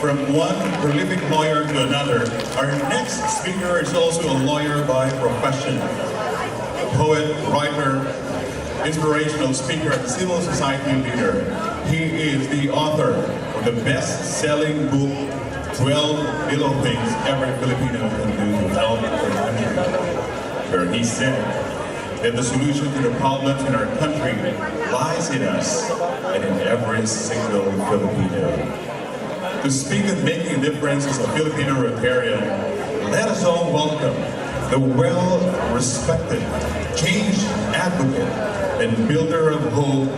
from one prolific lawyer to another, our next speaker is also a lawyer by profession. A poet, writer, inspirational speaker, and civil society leader. He is the author of the best-selling book, 12 Little Things Every Filipino Can Do to Help Their Country, where he said that the solution to the problems in our country lies in us and in every single Filipino. To speak of making a difference as a Filipino Rotarian, let us all welcome the well-respected change advocate and builder of hope.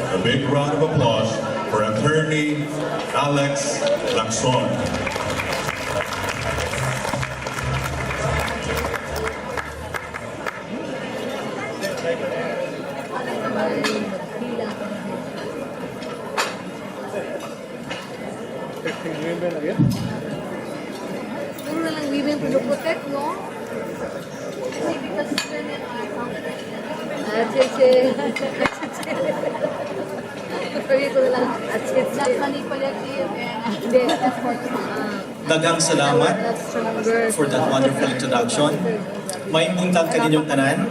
A big round of applause for Attorney Lacson. Puro na lang women protect, no? Kasi because women are Pagkito na lang not manipulative and effort. Daghang salamat for that wonderful introduction. May buntag kaninyong tanan.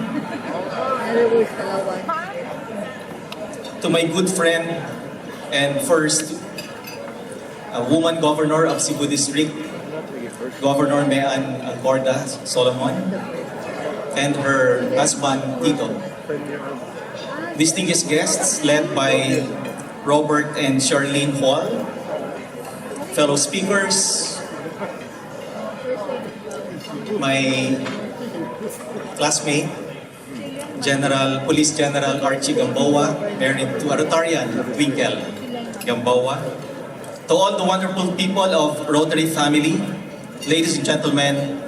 To my good friend and first woman governor of Cebu District, Governor Mean Corda Solomon, and her husband Tito. Distinguished guests led by Robert and Charlene Hall, fellow speakers, my classmate, Police General Archie Gamboa, married to a Rotarian, Twinkle Gamboa. To all the wonderful people of Rotary family, ladies and gentlemen,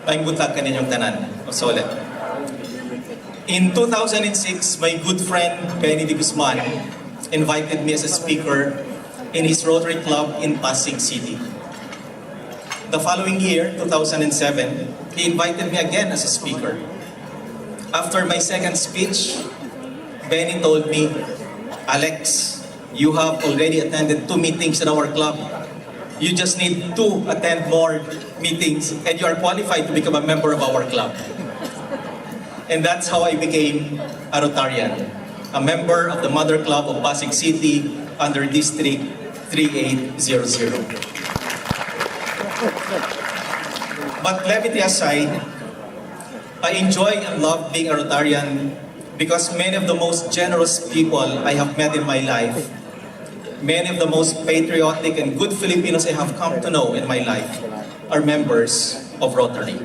paing buntag kaninyong tanan. Ulit. In 2006, my good friend Benny de Guzman invited me as a speaker in his Rotary Club in Pasig City. The following year, 2007, he invited me again as a speaker. After my second speech, Benny told me, "Alex, you have already attended 2 meetings in our club. You just need to attend more meetings and you are qualified to become a member of our club." And that's how I became a Rotarian, a member of the Mother Club of Pasig City under District 3800. But levity aside, I enjoy and love being a Rotarian because many of the most generous people I have met in my life, many of the most patriotic and good Filipinos I have come to know in my life are members of Rotary.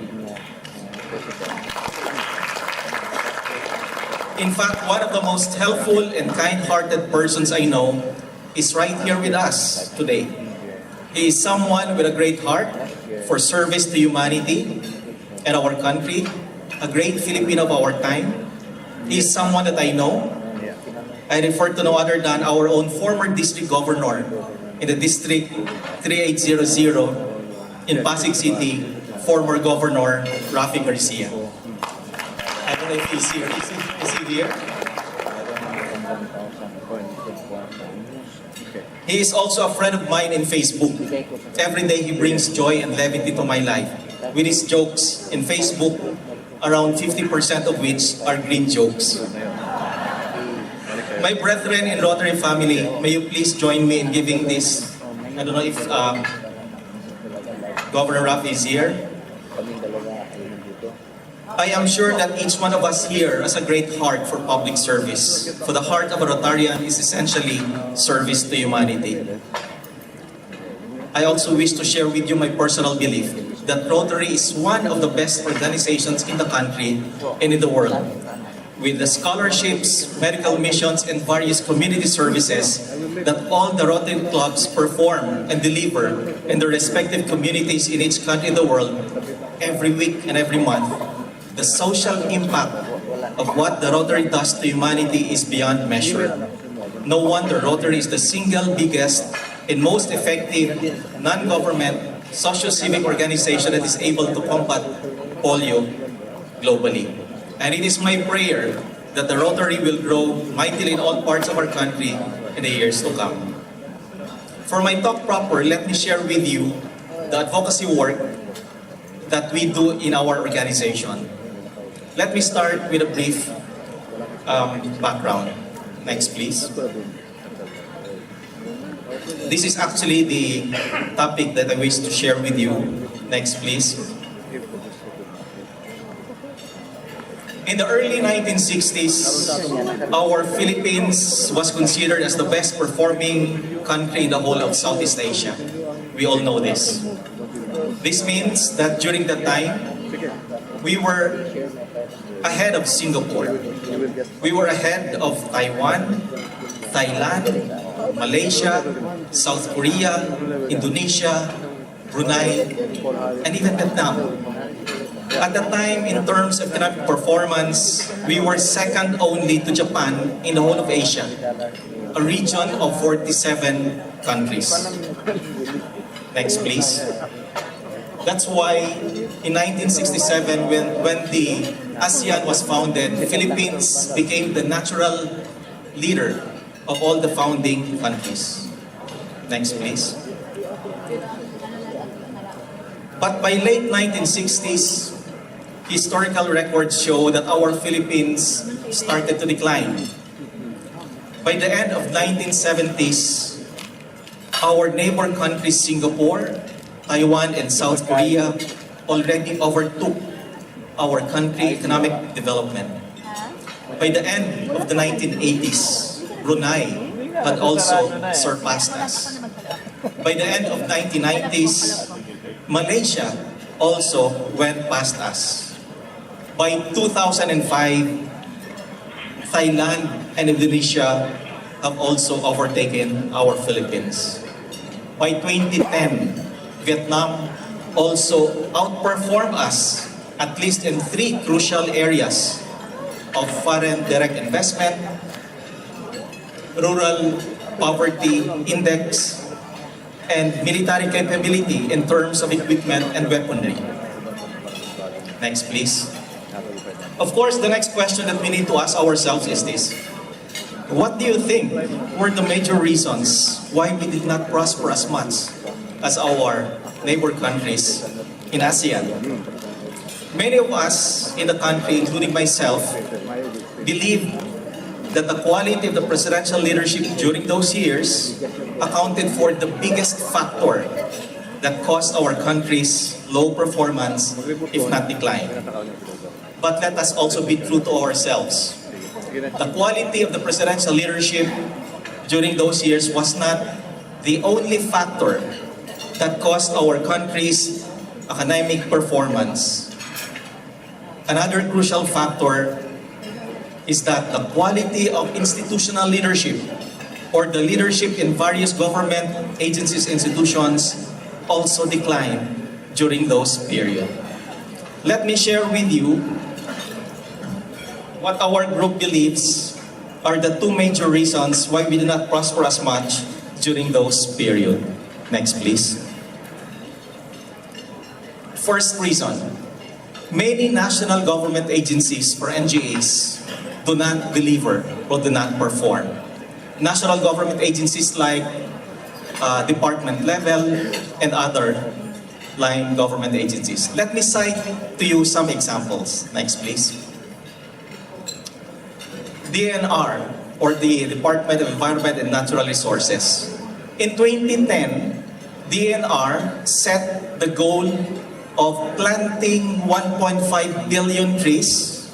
In fact, one of the most helpful and kind-hearted persons I know is right here with us today. He is someone with a great heart for service to humanity and our country, a great Filipino of our time. He is someone that I know. I refer to no other than our own former district governor in the District 3800 in Pasig City, former Governor Rafi Garcia. I don't know if he's here. Is he here? He is also a friend of mine in Facebook. Every day he brings joy and levity to my life with his jokes in Facebook, around 50% of which are green jokes. My brethren in Rotary family, may you please join me in giving this. I don't know if Governor Rafi is here. I am sure that each one of us here has a great heart for public service. For the heart of a Rotarian is essentially service to humanity. I also wish to share with you my personal belief that Rotary is one of the best organizations in the country and in the world. With the scholarships, medical missions, and various community services that all the Rotary clubs perform and deliver in their respective communities in each country in the world, every week and every month, the social impact of what the Rotary does to humanity is beyond measure. No wonder Rotary is the single biggest and most effective non-government socio-civic organization that is able to combat polio globally. And it is my prayer that the Rotary will grow mightily in all parts of our country in the years to come. For my talk proper, let me share with you the advocacy work that we do in our organization. Let me start with a brief background. Next, please. This is actually the topic that I wish to share with you. Next, please. In the early 1960s, our Philippines was considered as the best performing country in the whole of Southeast Asia. We all know this. This means that during that time, we were ahead of Singapore. We were ahead of Taiwan, Thailand, Malaysia, South Korea, Indonesia, Brunei, and even Vietnam. At the time, in terms of economic performance, we were second only to Japan in the whole of Asia, a region of 47 countries. Next, please. That's why in 1967, when the ASEAN was founded, the Philippines became the natural leader of all the founding countries. Next, please. But by late 1960s, historical records show that our Philippines started to decline. By the end of 1970s, our neighbor countries Singapore, Taiwan, and South Korea already overtook our country economic development. By the end of the 1980s, Brunei had also surpassed us. By the end of 1990s, Malaysia also went past us. By 2005, Thailand and Indonesia have also overtaken our Philippines. By 2010, Vietnam also outperformed us, at least in 3 crucial areas of foreign direct investment, rural poverty index, and military capability in terms of equipment and weaponry. Next, please. Of course, the next question that we need to ask ourselves is this. What do you think were the major reasons why we did not prosper as much as our neighbor countries in ASEAN? Many of us in the country, including myself, believe that the quality of the presidential leadership during those years accounted for the biggest factor that caused our country's low performance, if not decline. But let us also be true to ourselves. The quality of the presidential leadership during those years was not the only factor that caused our country's academic performance. Another crucial factor is that the quality of institutional leadership or the leadership in various government agencies, institutions also declined during those periods. Let me share with you what our group believes are the 2 major reasons why we did not prosper as much during those periods. Next, please. First reason, many national government agencies or NGAs do not deliver or do not perform. National government agencies like department level and other line government agencies. Let me cite to you some examples. Next, please. DNR, or the Department of Environment and Natural Resources. In 2010, DNR set the goal of planting 1.5 billion trees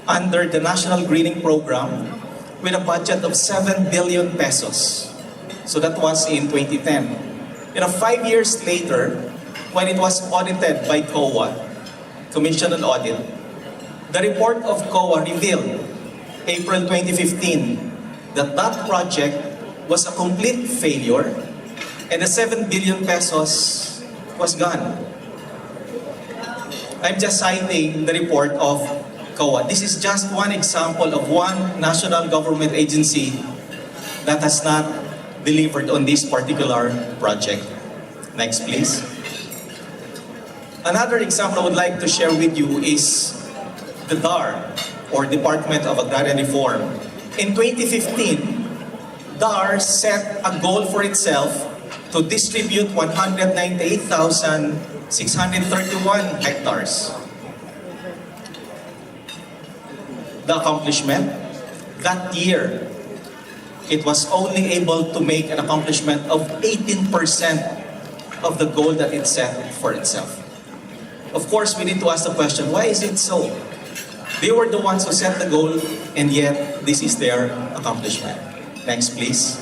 under the National Greening Program with a budget of 7 billion pesos. So that was in 2010. 5 years later, when it was audited by COA, Commission on Audit, the report of COA revealed, April 2015, that project was a complete failure and the 7 billion pesos was gone. I'm just citing the report of COA. This is just one example of one national government agency that has not delivered on this particular project. Next, please. Another example I would like to share with you is the DAR, or Department of Agrarian Reform. In 2015, DAR set a goal for itself to distribute 198,631 hectares. The accomplishment, that year, it was only able to make an accomplishment of 18% of the goal that it set for itself. Of course, we need to ask the question, why is it so? They were the ones who set the goal, and yet this is their accomplishment. Next, please.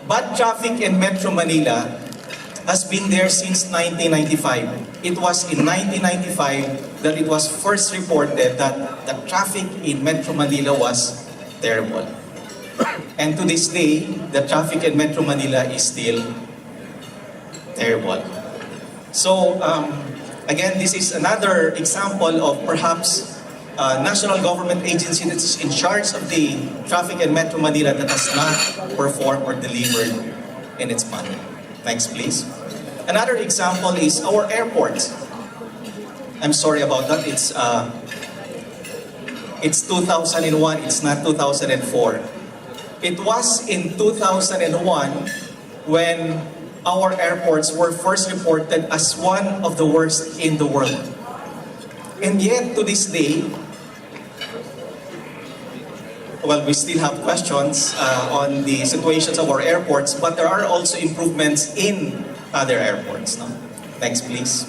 Bad traffic in Metro Manila has been there since 1995. It was in 1995 that it was first reported that the traffic in Metro Manila was terrible. And to this day, the traffic in Metro Manila is still terrible. So, again, this is another example of perhaps a national government agency that is in charge of the traffic in Metro Manila that has not performed or delivered in its manner. Next, please. Another example is our airports. I'm sorry about that. It's 2001. It's not 2004. It was in 2001 when our airports were first reported as one of the worst in the world. And yet, to this day, well, we still have questions on the situations of our airports, but there are also improvements in other airports. No? Next, please.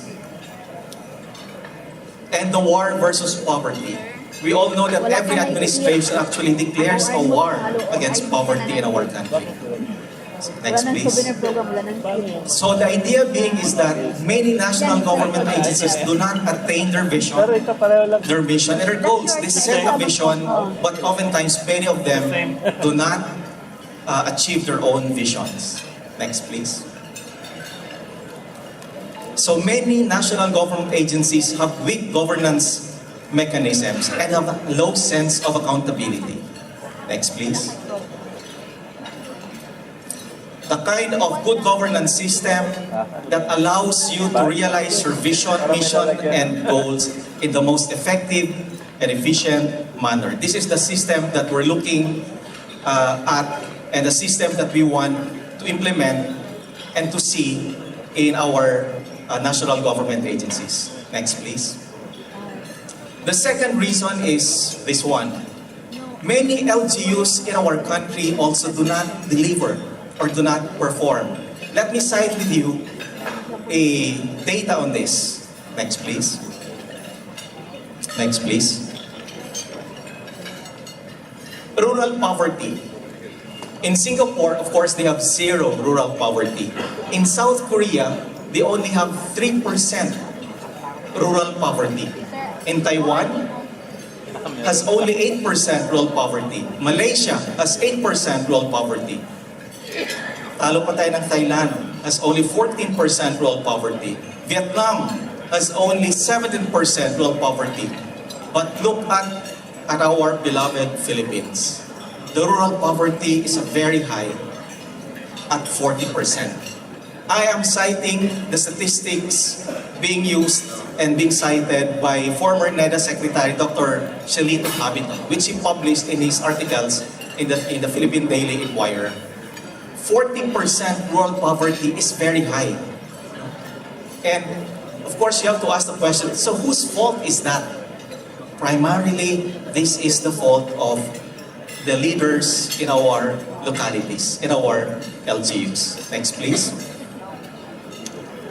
And the war versus poverty. We all know that every administration actually declares a war against poverty in our country. Next, please. So the idea being is that many national government agencies do not attain their mission and their goals. They set a vision, but oftentimes many of them do not achieve their own visions. Next, please. So many national government agencies have weak governance mechanisms and have a low sense of accountability. Next, please. The kind of good governance system that allows you to realize your vision, mission, and goals in the most effective and efficient manner. This is the system that we're looking at and the system that we want to implement and to see in our national government agencies. Next, please. The second reason is this one. Many LGUs in our country also do not deliver or do not perform. Let me cite with you a data on this. Next, please. Next, please. Rural poverty. In Singapore, of course, they have zero rural poverty. In South Korea, they only have 3% rural poverty. In Taiwan, has only 8% rural poverty. Malaysia has 8% rural poverty. Talo pa tayo ng Thailand, has only 14% rural poverty. Vietnam has only 17% rural poverty. But look at our beloved Philippines. The rural poverty is very high at 40%. I am citing the statistics being used and being cited by former NEDA Secretary Dr. Shelito Habito, which he published in his articles in the Philippine Daily Inquirer. 40% rural poverty is very high. And of course, you have to ask the question, so whose fault is that? Primarily, this is the fault of the leaders in our localities, in our LGUs. Next, please.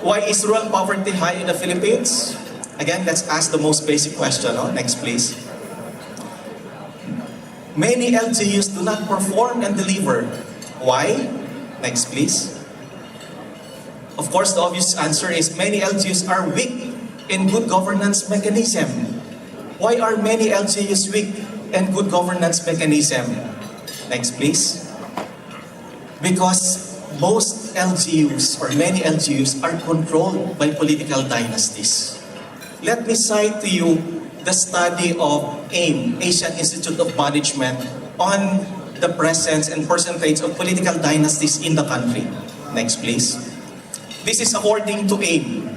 Why is rural poverty high in the Philippines? Again, let's ask the most basic question. No? Next, please. Many LGUs do not perform and deliver. Why? Next, please. Of course, the obvious answer is many LGUs are weak in good governance mechanism. Why are many LGUs weak in good governance mechanism? Next, please. Because most LGUs or many LGUs are controlled by political dynasties. Let me cite to you the study of AIM, Asian Institute of Management, on the presence and percentage of political dynasties in the country. Next, please. This is according to AIM.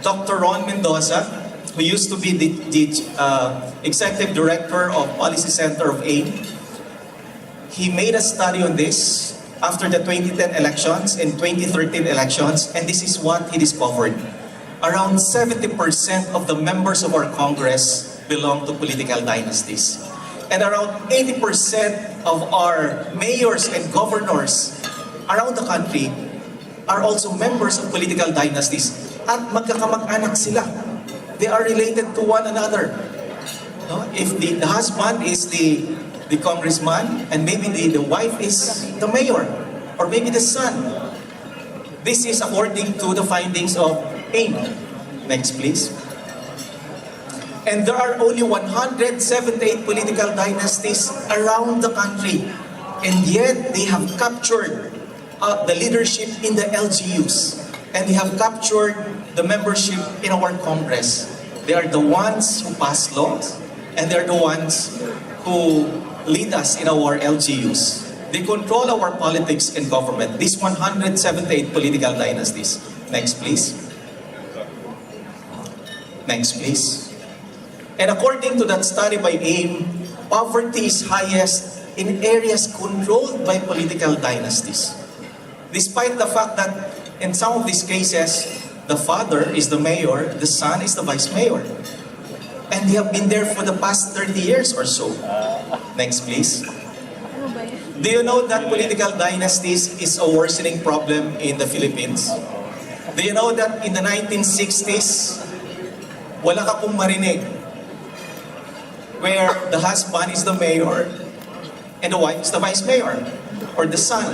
Dr. Ron Mendoza, who used to be the Executive Director of Policy Center of AIM, he made a study on this. after the 2010 elections and 2013 elections, and this is what he discovered. Around 70% of the members of our Congress belong to political dynasties. And around 80% of our mayors and governors around the country are also members of political dynasties. At magkakamag-anak sila. They are related to one another. No? If the husband is the congressman, and maybe the wife is the mayor, or maybe the son. This is according to the findings of AIM. Next, please. And there are only 178 political dynasties around the country. And yet, they have captured the leadership in the LGUs. And they have captured the membership in our Congress. They are the ones who pass laws, and they are the ones who lead us in our LGUs. They control our politics and government. These 178 political dynasties. Next, please. Next, please. And according to that study by AIM, poverty is highest in areas controlled by political dynasties. Despite the fact that in some of these cases, the father is the mayor, the son is the vice mayor. And they have been there for the past 30 years or so. Next, please. Do you know that political dynasties is a worsening problem in the Philippines? Do you know that in the 1960s, wala ka pong marinig where the husband is the mayor and the wife is the vice mayor or the son.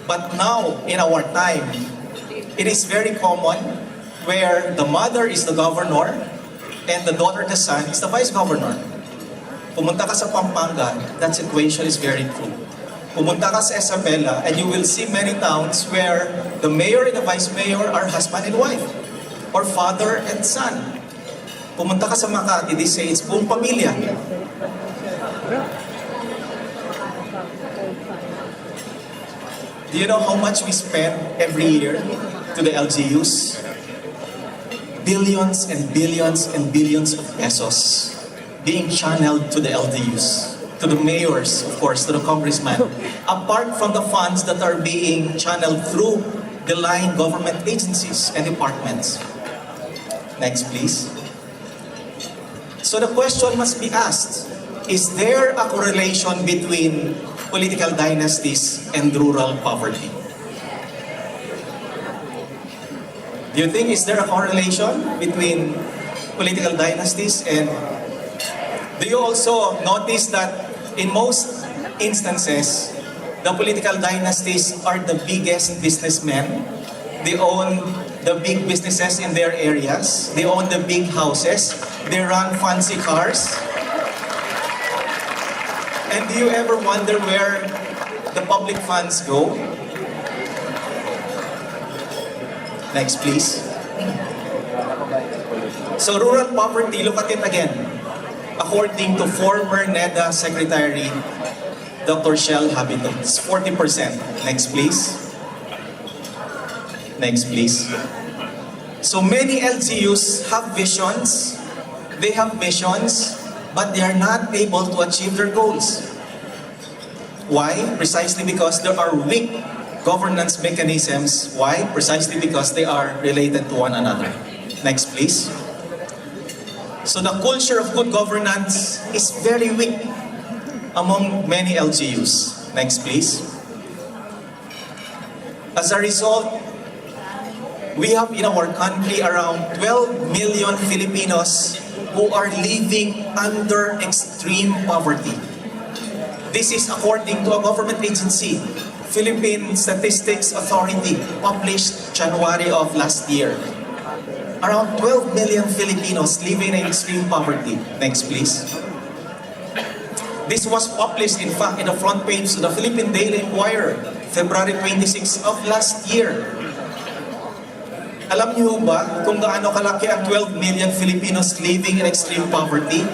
But now, in our time, it is very common where the mother is the governor and the daughter, the son, is the vice governor. Pumunta ka sa Pampanga, that situation is very true. Pumunta ka sa Isabela, and you will see many towns where the mayor and the vice mayor are husband and wife, or father and son. Pumunta ka sa Makati, they say it's buong pamilya. Do you know how much we spend every year to the LGUs? Billions and billions and billions of pesos being channeled to the LGUs, to the mayors, of course, to the congressman, apart from the funds that are being channeled through the line government agencies and departments. Next, please. So the question must be asked, is there a correlation between political dynasties and rural poverty? Do you think, is there a correlation between political dynasties and... Do you also notice that in most instances, the political dynasties are the biggest businessmen? They own the big businesses in their areas. They own the big houses. They run fancy cars. And do you ever wonder where the public funds go? Next, please. So rural poverty, look at it again. According to former NEDA Secretary, Dr. Shell Habito, it's 40%. Next, please. Next, please. So many LGUs have visions, they have missions, but they are not able to achieve their goals. Why? Precisely because there are weak governance mechanisms. Why? Precisely because they are related to one another. Next, please. So the culture of good governance is very weak among many LGUs. Next, please. As a result, we have in our country around 12 million Filipinos who are living under extreme poverty. This is according to a government agency, Philippine Statistics Authority, published January of last year. Around 12 million Filipinos living in extreme poverty. Next, please. This was published, in fact, in the front page of the Philippine Daily Inquirer, February 26 of last year. Alam niyo ba kung gaano kalaki ang 12 million Filipinos living in extreme poverty?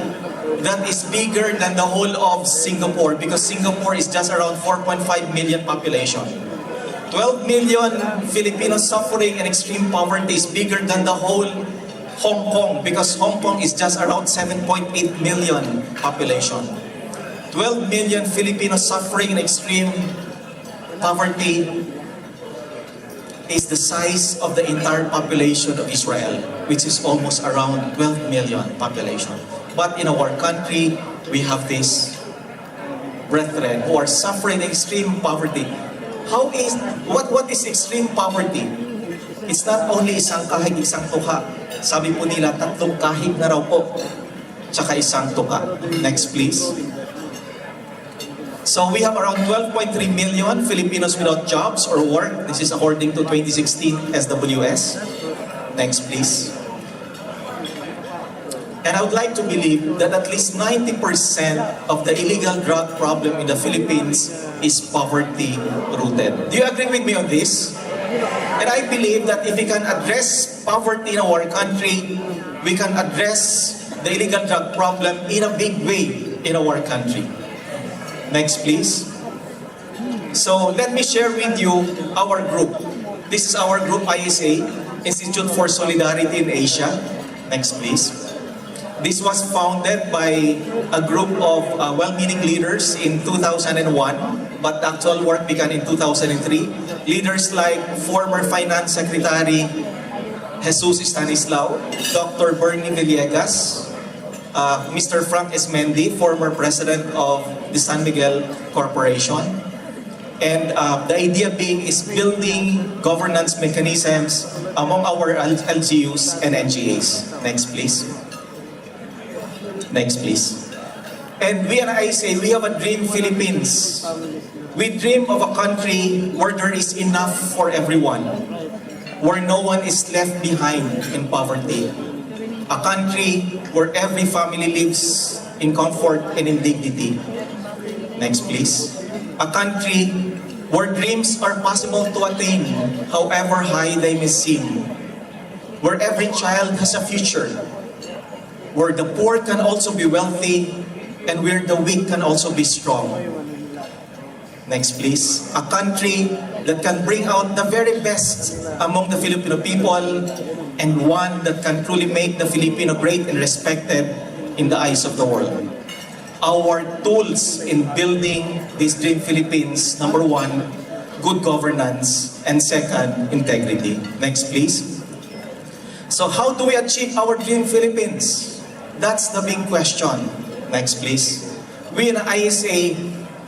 That is bigger than the whole of Singapore, because Singapore is just around 4.5 million population. 12 million Filipinos suffering in extreme poverty is bigger than the whole Hong Kong, because Hong Kong is just around 7.8 million population. 12 million Filipinos suffering in extreme poverty is the size of the entire population of Israel, which is almost around 12 million population. But in our country, we have these brethren who are suffering extreme poverty. What is extreme poverty? It's not only isang kahig, isang tuka. Sabi po nila, 3 kahig na raw po, tsaka isang tuka. Next please. So we have around 12.3 million Filipinos without jobs or work. This is according to 2016 SWS. Next please. And I would like to believe that at least 90% of the illegal drug problem in the Philippines is poverty-rooted. Do you agree with me on this? And I believe that if we can address poverty in our country, we can address the illegal drug problem in a big way in our country. Next, please. So let me share with you our group. This is our group, ISA, Institute for Solidarity in Asia. Next, please. This was founded by a group of well-meaning leaders in 2001, but the actual work began in 2003. Leaders like former Finance Secretary Jesus Stanislao, Dr. Bernie Villegas, Mr. Frank Esmendi, former president of the San Miguel Corporation. And the idea being is building governance mechanisms among our LGUs and NGAs. Next, please. Next, please. And we at ISA, we have a dream, Philippines. We dream of a country where there is enough for everyone, where no one is left behind in poverty. A country where every family lives in comfort and in dignity. Next, please. A country where dreams are possible to attain, however high they may seem. Where every child has a future. Where the poor can also be wealthy, and where the weak can also be strong. Next, please. A country that can bring out the very best among the Filipino people, and one that can truly make the Filipino great and respected in the eyes of the world. Our tools in building this dream Philippines, number 1, good governance, and second, integrity. Next, please. So how do we achieve our dream Philippines? That's the big question. Next, please. We in ISA,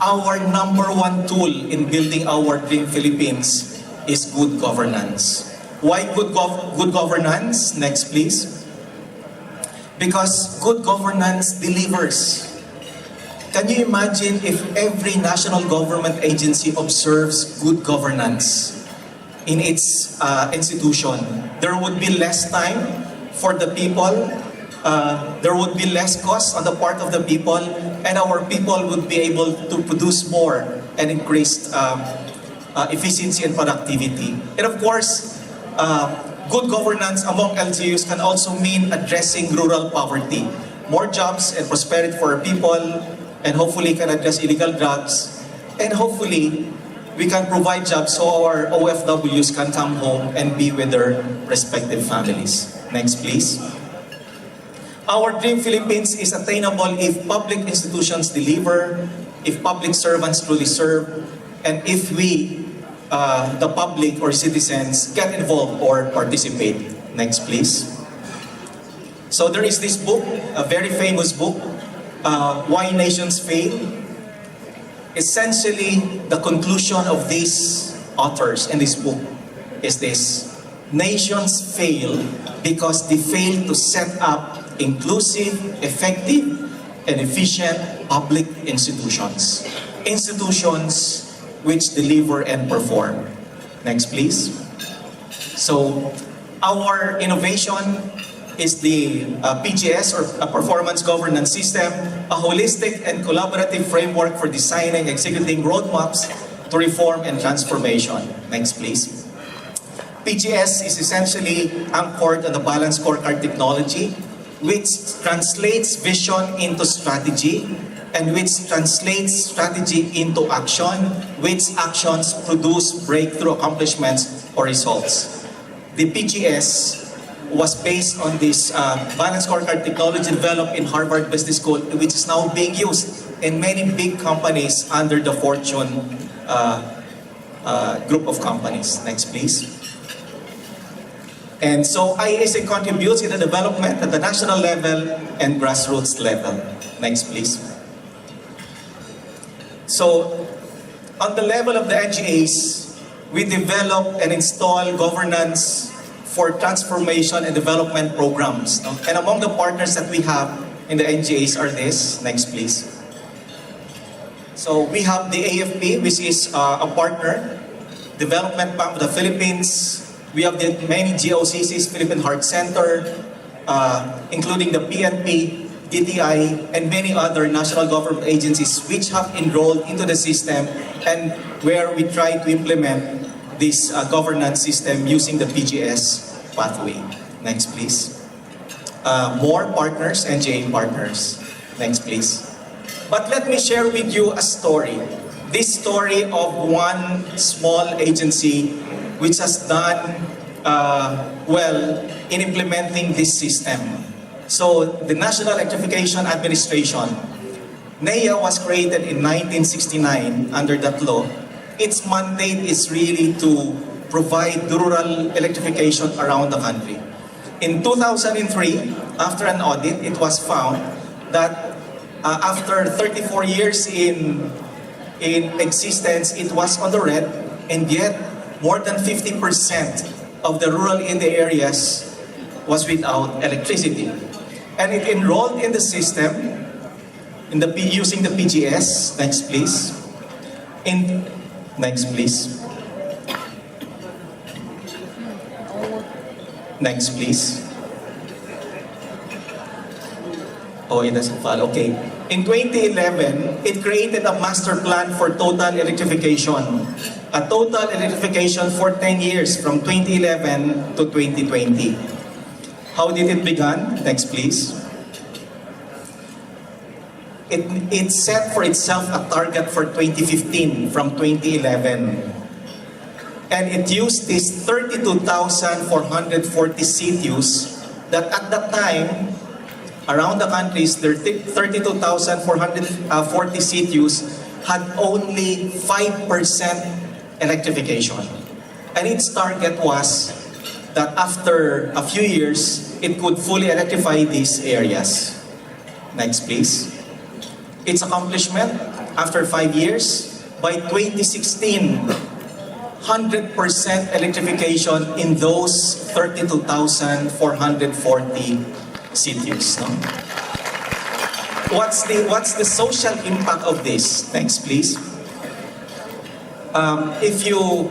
our number 1 tool in building our dream Philippines is good governance. Why good governance? Next, please. Because good governance delivers. Can you imagine if every national government agency observes good governance in its institution? There would be less time for the people. There would be less cost on the part of the people, and our people would be able to produce more and increase efficiency and productivity. And of course, good governance among LGUs can also mean addressing rural poverty. More jobs and prosperity for our people, and hopefully can address illegal drugs, and hopefully we can provide jobs so our OFWs can come home and be with their respective families. Next, please. Our dream Philippines is attainable if public institutions deliver, if public servants truly serve, and if we, the public or citizens, get involved or participate. Next, please. So there is this book, a very famous book, Why Nations Fail. Essentially, the conclusion of these authors in this book is this: nations fail because they fail to set up inclusive, effective, and efficient public institutions. Institutions which deliver and perform. Next, please. So, our innovation is the PGS, or a Performance Governance System, a holistic and collaborative framework for designing and executing roadmaps to reform and transformation. Next, please. PGS is essentially anchored on the balanced scorecard technology, which translates vision into strategy, and which translates strategy into action, which actions produce breakthrough accomplishments or results. The PGS was based on this balanced scorecard technology developed in Harvard Business School, which is now being used in many big companies under the Fortune group of companies. Next, please. And so IASA contributes in the development at the national level and grassroots level. Next, please. So, on the level of the NGAs, we develop and install governance for transformation and development programs. No? And among the partners that we have in the NGAs are this. Next, please. So we have the AFP, which is a partner, Development Bank of the Philippines. We have the many GOCCs, Philippine Heart Center, including the PNP, DTI, and many other national government agencies which have enrolled into the system and where we try to implement this governance system using the PGS pathway. Next, please. More partners, NGA partners. Next, please. But let me share with you a story. This story of one small agency which has done well in implementing this system. So the National Electrification Administration, NEA, was created in 1969 under that law. Its mandate is really to provide rural electrification around the country. In 2003, after an audit, it was found that after 34 years in existence, it was on the red, and yet more than 50% of the rural India areas was without electricity. And it enrolled in the system using the PGS. Next, please. Next, please. Next, please. Oh, it doesn't follow. Okay. In 2011, it created a master plan for total electrification. A total electrification for 10 years from 2011 to 2020. How did it begin? Next, please. It set for itself a target for 2015 from 2011. And it used these 32,440 CTUs that at that time, around the countries, there 32,440 CTUs had only 5% electrification. And its target was that after a few years, it could fully electrify these areas. Next, please. Its accomplishment, after 5 years, by 2016, 100% electrification in those 32,440 CTUs. No? What's the social impact of this? Next, please. If you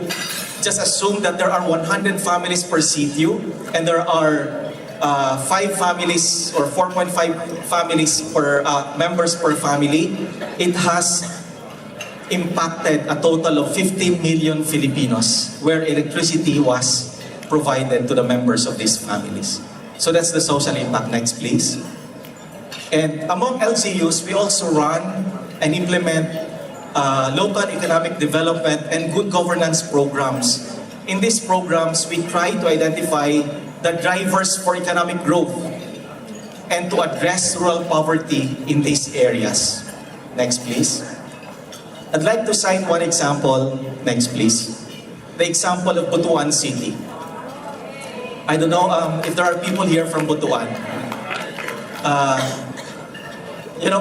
just assume that there are 100 families per CTU and there are 5 families or 4.5 families per members per family, it has impacted a total of 15 million Filipinos where electricity was provided to the members of these families. So that's the social impact. Next, please. And among LGUs, we also run and implement local economic development and good governance programs. In these programs, we try to identify the drivers for economic growth and to address rural poverty in these areas. Next, please. I'd like to cite one example. Next, please. The example of Butuan City. I don't know if there are people here from Butuan.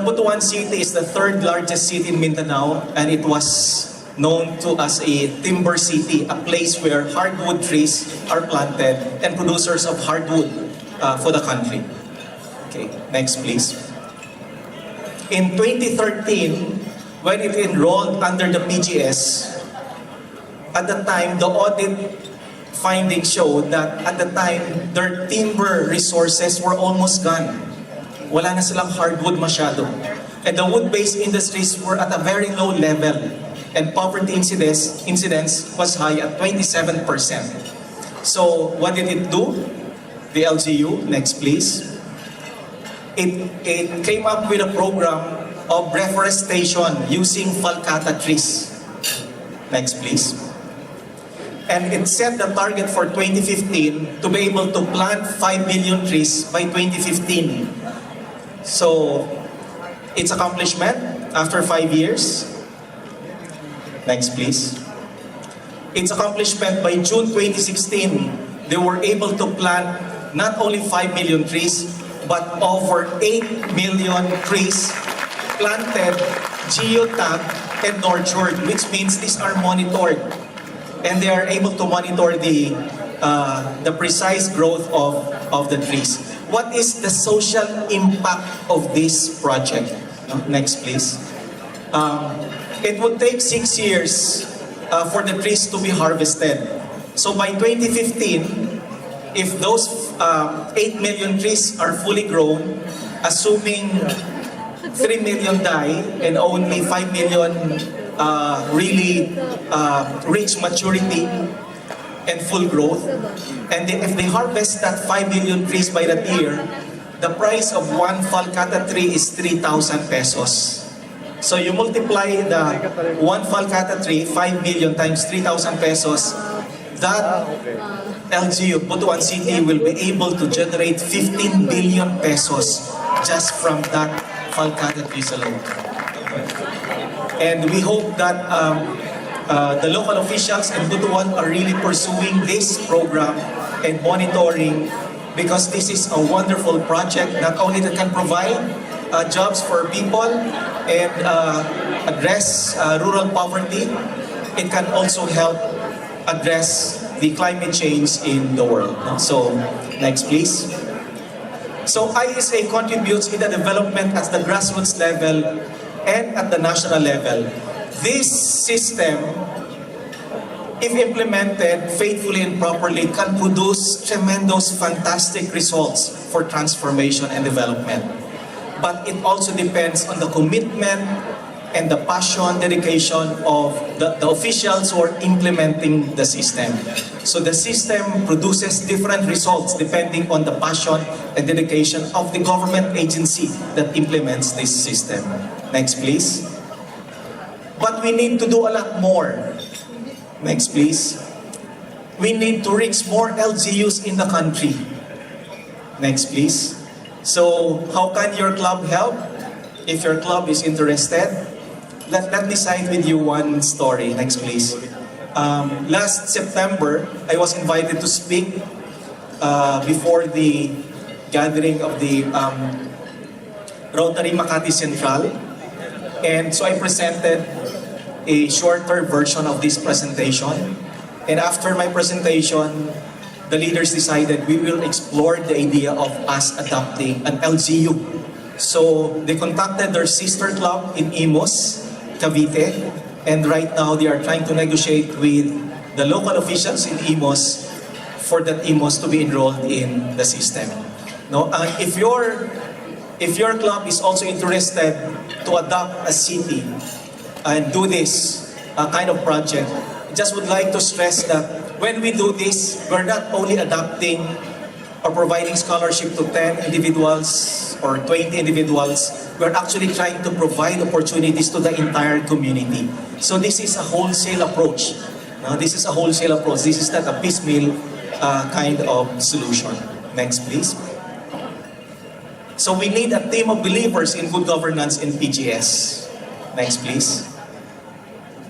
Butuan City is the 3rd largest city in Mindanao, and it was known to as a timber city, a place where hardwood trees are planted and producers of hardwood for the country. Okay, next, please. In 2013, when it enrolled under the PGS, at the time, the audit findings showed that at the time, their timber resources were almost gone. Wala na silang hardwood masyado. And the wood-based industries were at a very low level. And poverty incidence was high at 27%. So what did it do? The LGU, next please. It came up with a program of reforestation using falcata trees. Next please. And it set the target for 2015 to be able to plant 5 billion trees by 2015. So, its accomplishment after 5 years. Next, please. its accomplishment by June 2016, they were able to plant not only 5 million trees, but over 8 million trees planted, geotagged, and nurtured, which means these are monitored. And they are able to monitor the precise growth of the trees. What is the social impact of this project? Next, please. It would take 6 years for the trees to be harvested. So by 2015, if those 8 million trees are fully grown, assuming 3 million die and only 5 million really reach maturity and full growth, and then if they harvest that 5 million trees by that year, the price of one falcata tree is 3,000 pesos. So you multiply the one falcata tree, 5 million times 3,000 pesos, that LGU, Butuan City, will be able to generate 15 billion pesos just from that falcata trees alone. And we hope that the local officials in Butuan are really pursuing this program and monitoring, because this is a wonderful project, not only that can provide jobs for people and address rural poverty, it can also help address the climate change in the world. So, next please. So ISA contributes in the development at the grassroots level and at the national level. This system, if implemented faithfully and properly, can produce tremendous, fantastic results for transformation and development. But it also depends on the commitment and the passion, dedication of the officials who are implementing the system. So the system produces different results depending on the passion and dedication of the government agency that implements this system. Next, please. But we need to do a lot more. Next, please. We need to reach more LGUs in the country. Next, please. So, how can your club help? If your club is interested, let me cite with you one story. Next, please. Last September, I was invited to speak before the gathering of the Rotary Makati Central. And so I presented a shorter version of this presentation. And after my presentation, the leaders decided we will explore the idea of us adopting an LGU. So they contacted their sister club in Imus, Cavite, and right now they are trying to negotiate with the local officials in Imus for that Imus to be enrolled in the system. No, if your club is also interested to adopt a city and do this kind of project, I just would like to stress that when we do this, we're not only adopting or providing scholarship to 10 individuals or 20 individuals, we're actually trying to provide opportunities to the entire community. So this is a wholesale approach. This is a wholesale approach. This is not a piecemeal kind of solution. Next, please. So we need a team of believers in good governance in PGS. Next, please.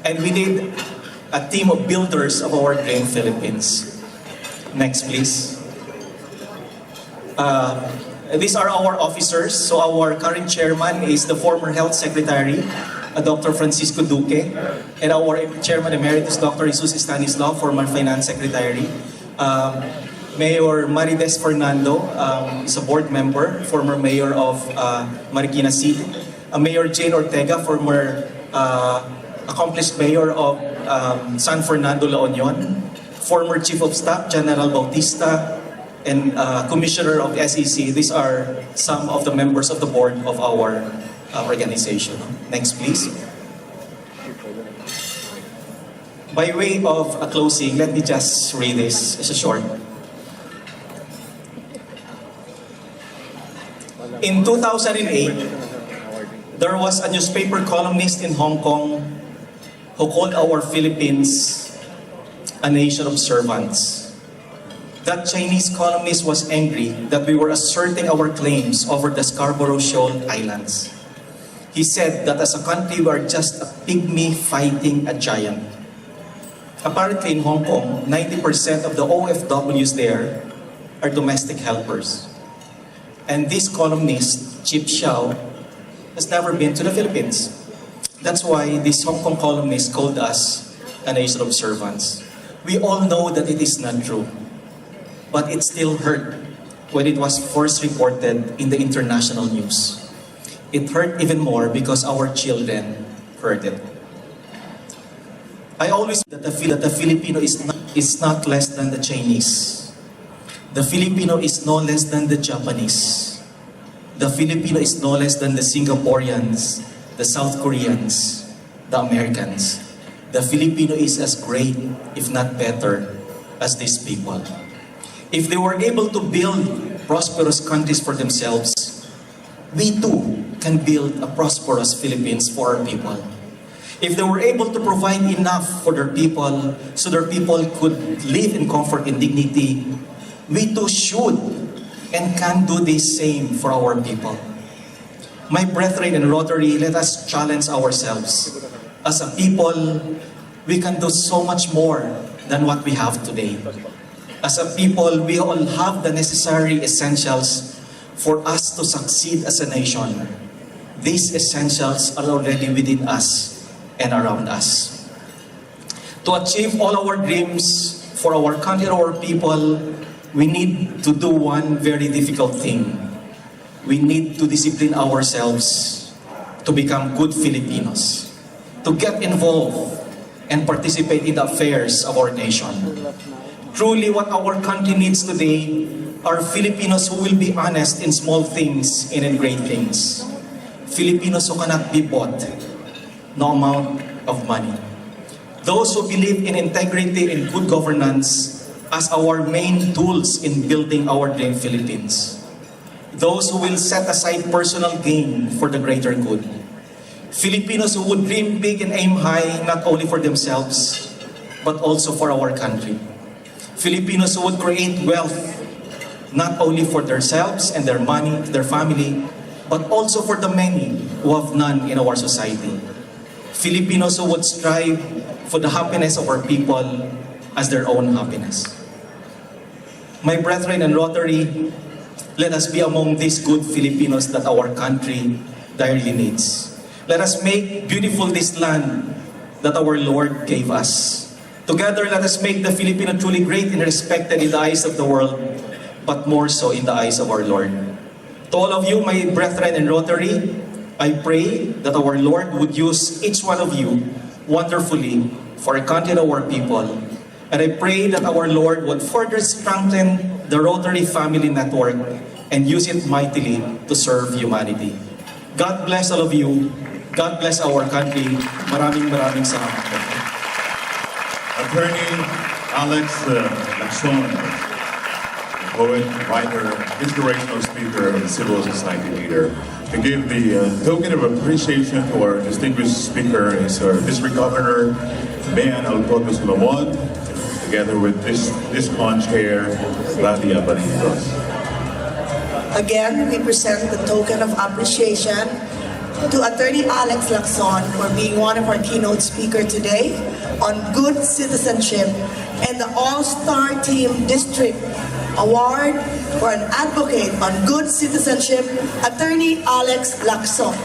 And we need a team of builders of our dream Philippines. Next, please. These are our officers. So our current chairman is the former health secretary, Dr. Francisco Duque, and our chairman emeritus, Dr. Jesus Stanislaw, former finance secretary. Mayor Marides Fernando is a board member, former mayor of Marikina City. Mayor Jane Ortega, former accomplished mayor of San Fernando, La Union. Former chief of staff, General Bautista, and commissioner of SEC. These are some of the members of the board of our organization. Next, please. By way of a closing, let me just read this. It's a short. In 2008, there was a newspaper columnist in Hong Kong who called our Philippines a nation of servants. That Chinese columnist was angry that we were asserting our claims over the Scarborough Shoal Islands. He said that as a country we are just a pygmy fighting a giant. Apparently in Hong Kong, 90% of the OFWs there are domestic helpers. And this columnist, Chip Xiao, has never been to the Philippines. That's why this Hong Kong columnist called us a nation of servants. We all know that it is not true, but it still hurt when it was first reported in the international news. It hurt even more because our children heard it. I always feel that the Filipino is not less than the Chinese. The Filipino is no less than the Japanese. The Filipino is no less than the Singaporeans, the South Koreans, the Americans. The Filipino is as great, if not better, as these people. If they were able to build prosperous countries for themselves, we too can build a prosperous Philippines for our people. If they were able to provide enough for their people so their people could live in comfort and dignity, we too should and can do the same for our people. My brethren in Rotary, let us challenge ourselves. As a people, we can do so much more than what we have today. As a people, we all have the necessary essentials for us to succeed as a nation. These essentials are already within us and around us. To achieve all our dreams for our country and our people, we need to do one very difficult thing. We need to discipline ourselves to become good Filipinos, to get involved and participate in the affairs of our nation. Truly, what our country needs today are Filipinos who will be honest in small things and in great things. Filipinos who cannot be bought, no amount of money. Those who believe in integrity and good governance as our main tools in building our dream Philippines. Those who will set aside personal gain for the greater good. Filipinos who would dream big and aim high, not only for themselves, but also for our country. Filipinos who would create wealth, not only for themselves and their money, their family, but also for the many who have none in our society. Filipinos who would strive for the happiness of our people as their own happiness. My brethren in Rotary, let us be among these good Filipinos that our country direly needs. Let us make beautiful this land that our Lord gave us. Together, let us make the Filipino truly great and respected in the eyes of the world, but more so in the eyes of our Lord. To all of you, my brethren in Rotary, I pray that our Lord would use each one of you wonderfully for our country and our people. And I pray that our Lord would further strengthen the Rotary Family Network and use it mightily to serve humanity. God bless all of you. God bless our country. Maraming salamat. Attorney Alex Lacson, poet, writer, inspirational speaker, and civil society leader. To give the token of appreciation to our distinguished speaker is our District Governor, Mayan Alcoto Solomon, together with DISCON Chair, Lahug. Again, we present the token of appreciation to Attorney Alex Lacson for being one of our keynote speakers today on good citizenship and the All-Star Team District Award for an advocate on good citizenship, Attorney Alex Lacson.